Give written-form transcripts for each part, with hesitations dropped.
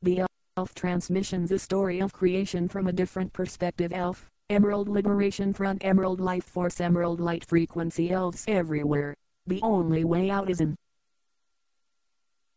The Elf Transmissions, a story of creation from a different perspective. Elf, Emerald Liberation Front, Emerald Life Force, Emerald Light Frequency. Elves everywhere. The only way out is in.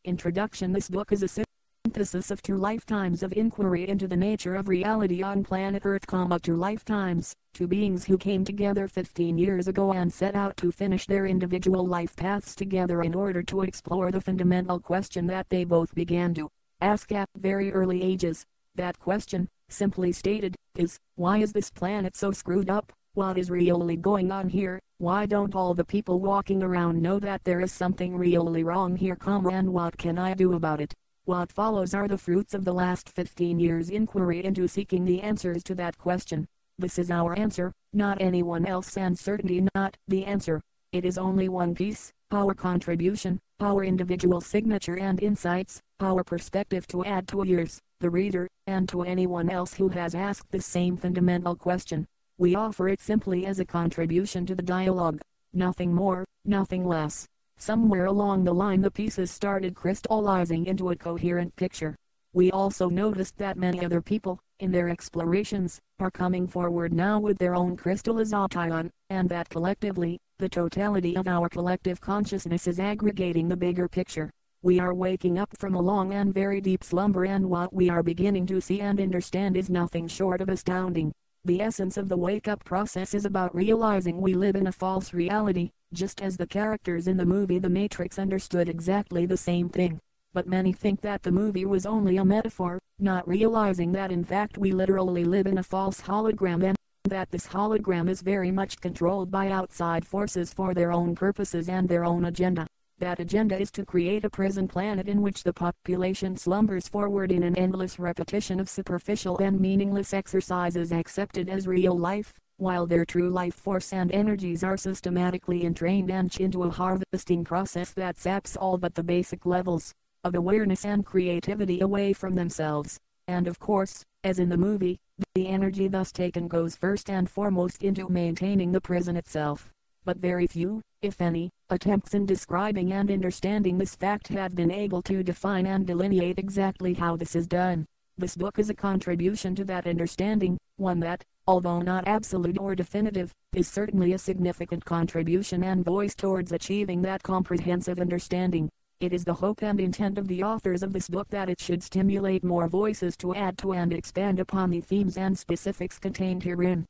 Introduction. This book is a synthesis of 2 lifetimes of inquiry into the nature of reality on planet Earth, 2 lifetimes, 2 beings who came together 15 years ago and set out to finish their individual life paths together in order to explore the fundamental question that they both began to ask at very early ages. That question, simply stated, is, why is this planet so screwed up? What is really going on here? Why don't all the people walking around know that there is something really wrong here, and what can I do about it? What follows are the fruits of the last 15 years' inquiry into seeking the answers to that question. This is our answer, not anyone else, and certainly not the answer. It is only one piece, our contribution, our individual signature and insights, our perspective to add to yours, the reader, and to anyone else who has asked the same fundamental question. We offer it simply as a contribution to the dialogue. Nothing more, nothing less. Somewhere along the line the pieces started crystallizing into a coherent picture. We also noticed that many other people, in their explorations, are coming forward now with their own crystallization, and that collectively, the totality of our collective consciousness is aggregating the bigger picture. We are waking up from a long and very deep slumber, and what we are beginning to see and understand is nothing short of astounding. The essence of the wake-up process is about realizing we live in a false reality, just as the characters in the movie The Matrix understood exactly the same thing. But many think that the movie was only a metaphor, not realizing that in fact we literally live in a false hologram, and that this hologram is very much controlled by outside forces for their own purposes and their own agenda. That agenda is to create a prison planet in which the population slumbers forward in an endless repetition of superficial and meaningless exercises accepted as real life, while their true life force and energies are systematically entrained and into a harvesting process that saps all but the basic levels of awareness and creativity away from themselves. And of course, as in the movie, the energy thus taken goes first and foremost into maintaining the prison itself. But very few, if any, attempts in describing and understanding this fact have been able to define and delineate exactly how this is done. This book is a contribution to that understanding, one that, although not absolute or definitive, is certainly a significant contribution and voice towards achieving that comprehensive understanding. It is the hope and intent of the authors of this book that it should stimulate more voices to add to and expand upon the themes and specifics contained herein.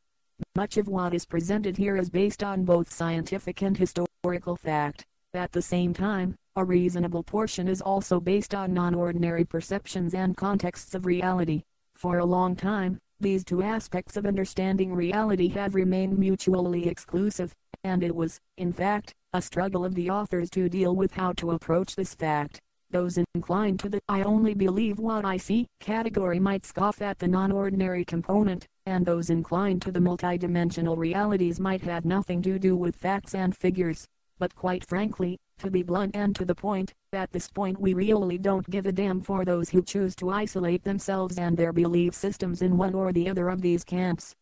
Much of what is presented here is based on both scientific and historical fact. At the same time, a reasonable portion is also based on non-ordinary perceptions and contexts of reality. For a long time, these 2 aspects of understanding reality have remained mutually exclusive, and it was, in fact, a struggle of the authors to deal with how to approach this fact. Those inclined to the "I only believe what I see" category might scoff at the non-ordinary component, and those inclined to the multidimensional realities might have nothing to do with facts and figures. But quite frankly, to be blunt and to the point, at this point we really don't give a damn for those who choose to isolate themselves and their belief systems in one or the other of these camps.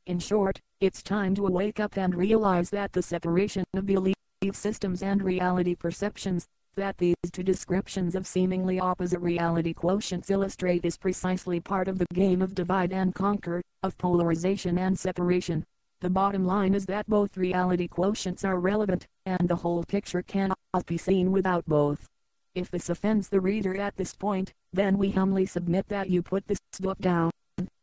In short, it's time to wake up and realize that the separation of belief systems and reality perceptions, that these 2 descriptions of seemingly opposite reality quotients illustrate, is precisely part of the game of divide and conquer, of polarization and separation. The bottom line is that both reality quotients are relevant, and the whole picture cannot be seen without both. If this offends the reader at this point, then we humbly submit that you put this book down,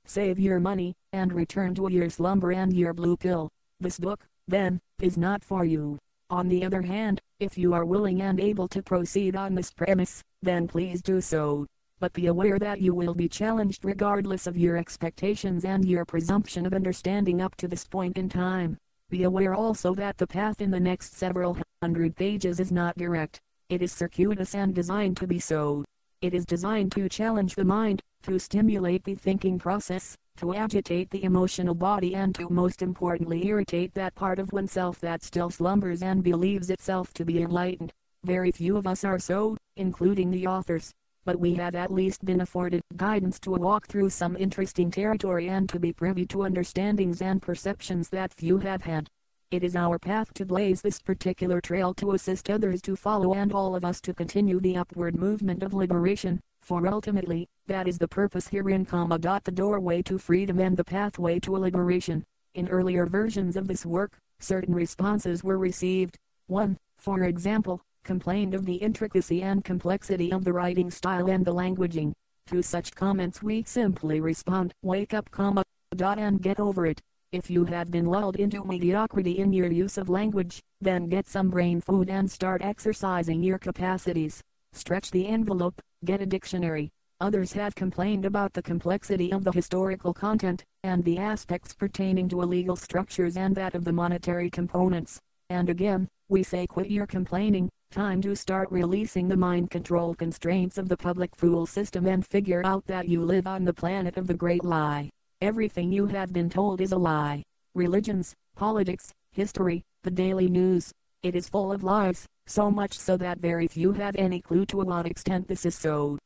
save your money, and return to your slumber and your blue pill. This book, then, is not for you. On the other hand, if you are willing and able to proceed on this premise, then please do so. But be aware that you will be challenged regardless of your expectations and your presumption of understanding up to this point in time. Be aware also that the path in the next several hundred pages is not direct. It is circuitous and designed to be so. It is designed to challenge the mind, to stimulate the thinking process, to agitate the emotional body, and to most importantly irritate that part of oneself that still slumbers and believes itself to be enlightened. Very few of us are so, including the authors. But we have at least been afforded guidance to walk through some interesting territory and to be privy to understandings and perceptions that few have had. It is our path to blaze this particular trail to assist others to follow and all of us to continue the upward movement of liberation, for ultimately, that is the purpose herein, the doorway to freedom and the pathway to liberation. In earlier versions of this work, certain responses were received. One, for example, complained of the intricacy and complexity of the writing style and the languaging. To such comments we simply respond, wake up, and get over it. If you have been lulled into mediocrity in your use of language, then get some brain food and start exercising your capacities. Stretch the envelope, get a dictionary. Others have complained about the complexity of the historical content, and the aspects pertaining to illegal structures and that of the monetary components. And again, we say quit your complaining, time to start releasing the mind control constraints of the public fool system and figure out that you live on the planet of the great lie. Everything you have been told is a lie. Religions, politics, history, the daily news. It is full of lies, so much so that very few have any clue to what extent this is so.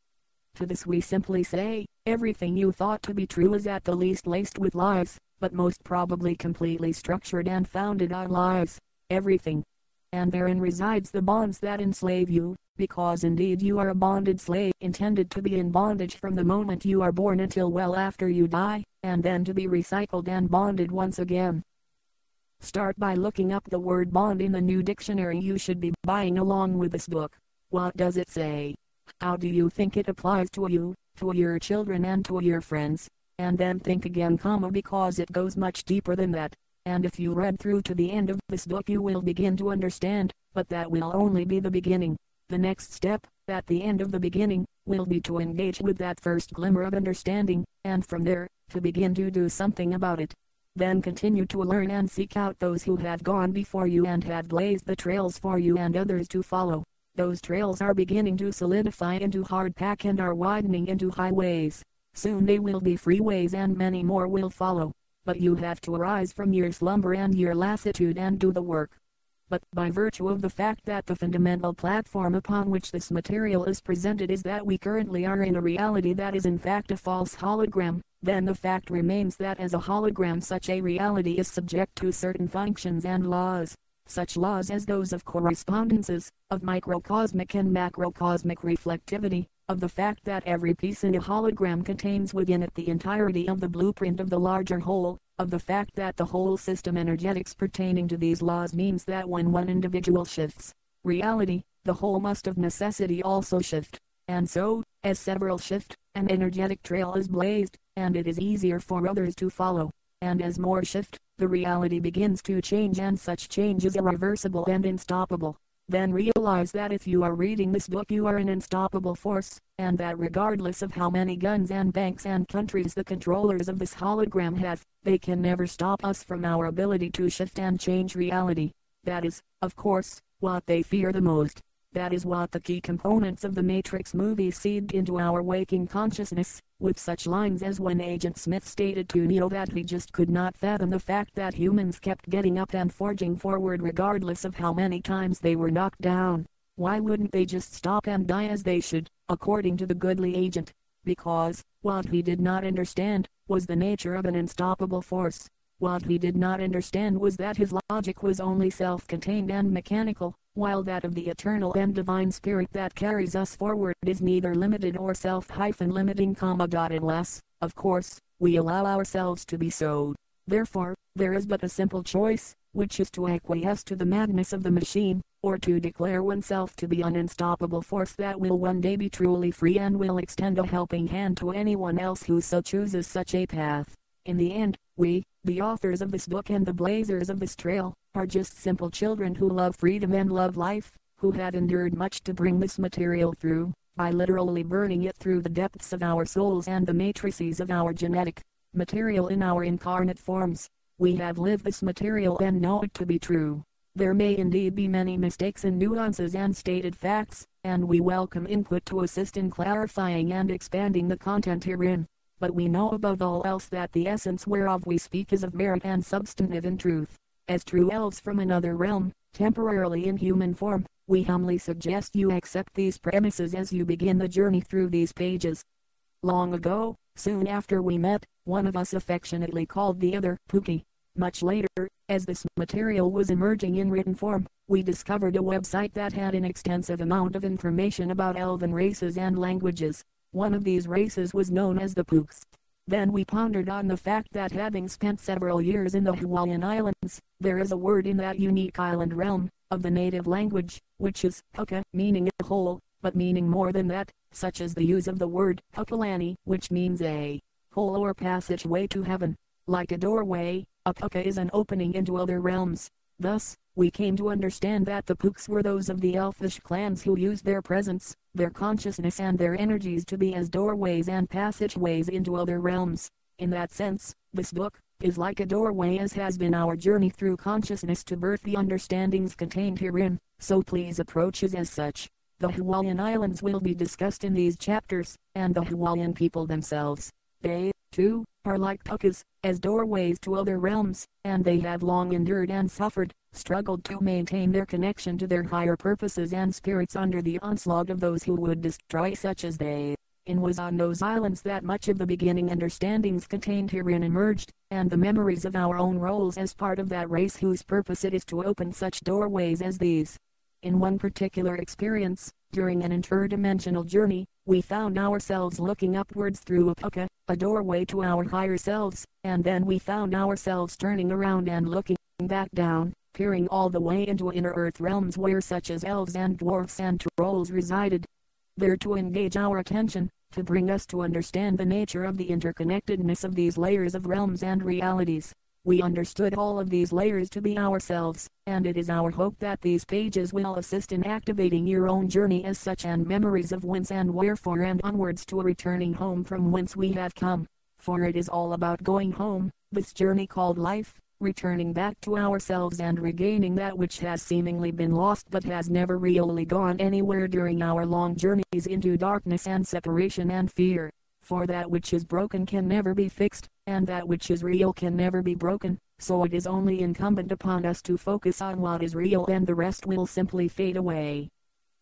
To this we simply say, everything you thought to be true is at the least laced with lies, but most probably completely structured and founded on lies. Everything. And therein resides the bonds that enslave you, because indeed you are a bonded slave intended to be in bondage from the moment you are born until well after you die, and then to be recycled and bonded once again. Start by looking up the word bond in the new dictionary you should be buying along with this book. What does it say? How do you think it applies to you, to your children and to your friends? And then think again, because it goes much deeper than that. And if you read through to the end of this book you will begin to understand, but that will only be the beginning. The next step, at the end of the beginning, will be to engage with that first glimmer of understanding, and from there, to begin to do something about it. Then continue to learn and seek out those who have gone before you and have blazed the trails for you and others to follow. Those trails are beginning to solidify into hardpack and are widening into highways. Soon they will be freeways and many more will follow. But you have to arise from your slumber and your lassitude and do the work. But by virtue of the fact that the fundamental platform upon which this material is presented is that we currently are in a reality that is in fact a false hologram, then the fact remains that as a hologram such a reality is subject to certain functions and laws. Such laws as those of correspondences, of microcosmic and macrocosmic reflectivity, of the fact that every piece in a hologram contains within it the entirety of the blueprint of the larger whole, of the fact that the whole system energetics pertaining to these laws means that when one individual shifts reality, the whole must of necessity also shift. And so, as several shift, an energetic trail is blazed, and it is easier for others to follow. And as more shift, the reality begins to change, and such change is irreversible and unstoppable. Then realize that if you are reading this book you are an unstoppable force, and that regardless of how many guns and banks and countries the controllers of this hologram have, they can never stop us from our ability to shift and change reality. That is, of course, what they fear the most. That is what the key components of the Matrix movie seeded into our waking consciousness, with such lines as when Agent Smith stated to Neo that he just could not fathom the fact that humans kept getting up and forging forward regardless of how many times they were knocked down. Why wouldn't they just stop and die as they should, according to the goodly agent? Because, what he did not understand, was the nature of an unstoppable force. What he did not understand was that his logic was only self-contained and mechanical, while that of the eternal and divine spirit that carries us forward is neither limited or self-limiting, unless, of course, we allow ourselves to be so. Therefore, there is but a simple choice, which is to acquiesce to the madness of the machine, or to declare oneself to be an unstoppable force that will one day be truly free and will extend a helping hand to anyone else who so chooses such a path. In the end, we, the authors of this book and the blazers of this trail, are just simple children who love freedom and love life, who have endured much to bring this material through, by literally burning it through the depths of our souls and the matrices of our genetic material in our incarnate forms. We have lived this material and know it to be true. There may indeed be many mistakes and nuances and stated facts, and we welcome input to assist in clarifying and expanding the content herein. But we know above all else that the essence whereof we speak is of merit and substantive in truth. As true elves from another realm, temporarily in human form, we humbly suggest you accept these premises as you begin the journey through these pages. Long ago, soon after we met, one of us affectionately called the other Pookie. Much later, as this material was emerging in written form, we discovered a website that had an extensive amount of information about elven races and languages. One of these races was known as the Pooks. Then we pondered on the fact that having spent several years in the Hawaiian Islands, there is a word in that unique island realm, of the native language, which is puka, meaning a hole, but meaning more than that, such as the use of the word pukalani, which means a hole or passageway to heaven. Like a doorway, a puka is an opening into other realms. Thus, we came to understand that the Pooks were those of the elfish clans who used their presence, their consciousness and their energies to be as doorways and passageways into other realms. In that sense, this book is like a doorway, as has been our journey through consciousness to birth the understandings contained herein, so please approach us as such. The Hawaiian Islands will be discussed in these chapters, and the Hawaiian people themselves. They, too, are like pukas, as doorways to other realms, and they have long endured and suffered, struggled to maintain their connection to their higher purposes and spirits under the onslaught of those who would destroy such as they. It was on those islands that much of the beginning understandings contained herein emerged, and the memories of our own roles as part of that race whose purpose it is to open such doorways as these. In one particular experience, during an interdimensional journey, we found ourselves looking upwards through a puka, a doorway to our higher selves, and then we found ourselves turning around and looking back down, peering all the way into inner earth realms where such as elves and dwarfs and trolls resided. There to engage our attention, to bring us to understand the nature of the interconnectedness of these layers of realms and realities. We understood all of these layers to be ourselves, and it is our hope that these pages will assist in activating your own journey as such and memories of whence and wherefore and onwards to a returning home from whence we have come. For it is all about going home, this journey called life, returning back to ourselves and regaining that which has seemingly been lost but has never really gone anywhere during our long journeys into darkness and separation and fear. For that which is broken can never be fixed, and that which is real can never be broken, so it is only incumbent upon us to focus on what is real, and the rest will simply fade away.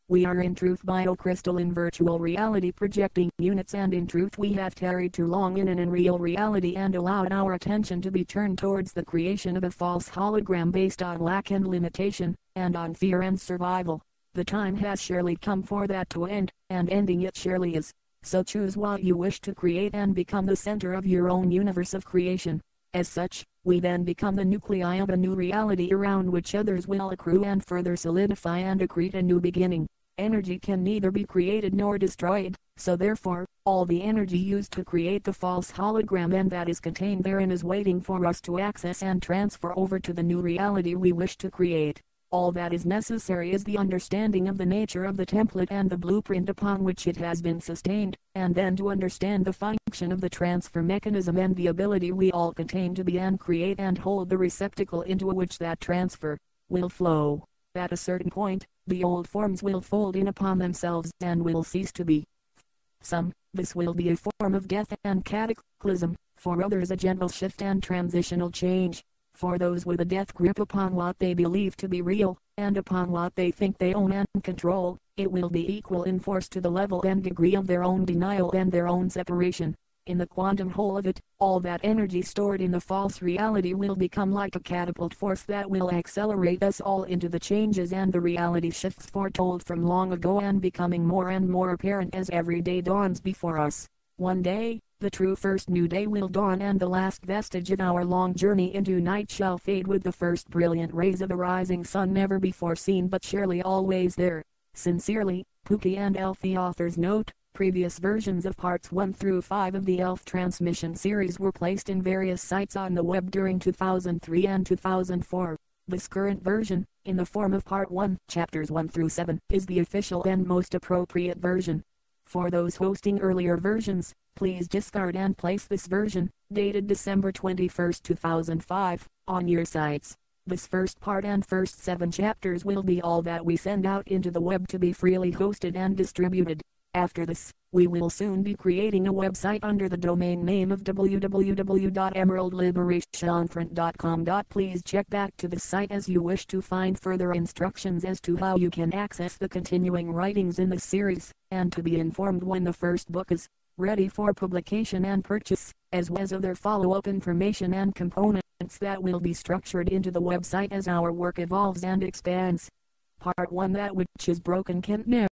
We are in truth biocrystalline virtual reality projecting units, and in truth we have tarried too long in an unreal reality and allowed our attention to be turned towards the creation of a false hologram based on lack and limitation, and on fear and survival. The time has surely come for that to end, and ending it surely is. So choose what you wish to create and become the center of your own universe of creation. As such, we then become the nuclei of a new reality around which others will accrue and further solidify and accrete a new beginning. Energy can neither be created nor destroyed, so therefore, all the energy used to create the false hologram and that is contained therein is waiting for us to access and transfer over to the new reality we wish to create. All that is necessary is the understanding of the nature of the template and the blueprint upon which it has been sustained, and then to understand the function of the transfer mechanism and the ability we all contain to be and create and hold the receptacle into which that transfer will flow. At a certain point, the old forms will fold in upon themselves and will cease to be. Some, this will be a form of death and cataclysm, for others a gentle shift and transitional change. For those with a death grip upon what they believe to be real, and upon what they think they own and control, it will be equal in force to the level and degree of their own denial and their own separation. In the quantum whole of it, all that energy stored in the false reality will become like a catapult force that will accelerate us all into the changes and the reality shifts foretold from long ago and becoming more and more apparent as every day dawns before us. One day, the true first new day will dawn, and the last vestige of our long journey into night shall fade with the first brilliant rays of a rising sun, never before seen but surely always there. Sincerely, Pookie and Elfie. Author's note: previous versions of parts 1 through 5 of the Elf Transmission series were placed in various sites on the web during 2003 and 2004. This current version, in the form of part 1, chapters 1 through 7, is the official and most appropriate version. For those hosting earlier versions, please discard and place this version, dated December 21, 2005, on your sites. This first part and first 7 chapters will be all that we send out into the web to be freely hosted and distributed. After this, we will soon be creating a website under the domain name of www.emeraldliberationfront.com. Please check back to the site as you wish to find further instructions as to how you can access the continuing writings in the series, and to be informed when the first book is ready for publication and purchase, as well as other follow-up information and components that will be structured into the website as our work evolves and expands. Part 1: that which is broken can never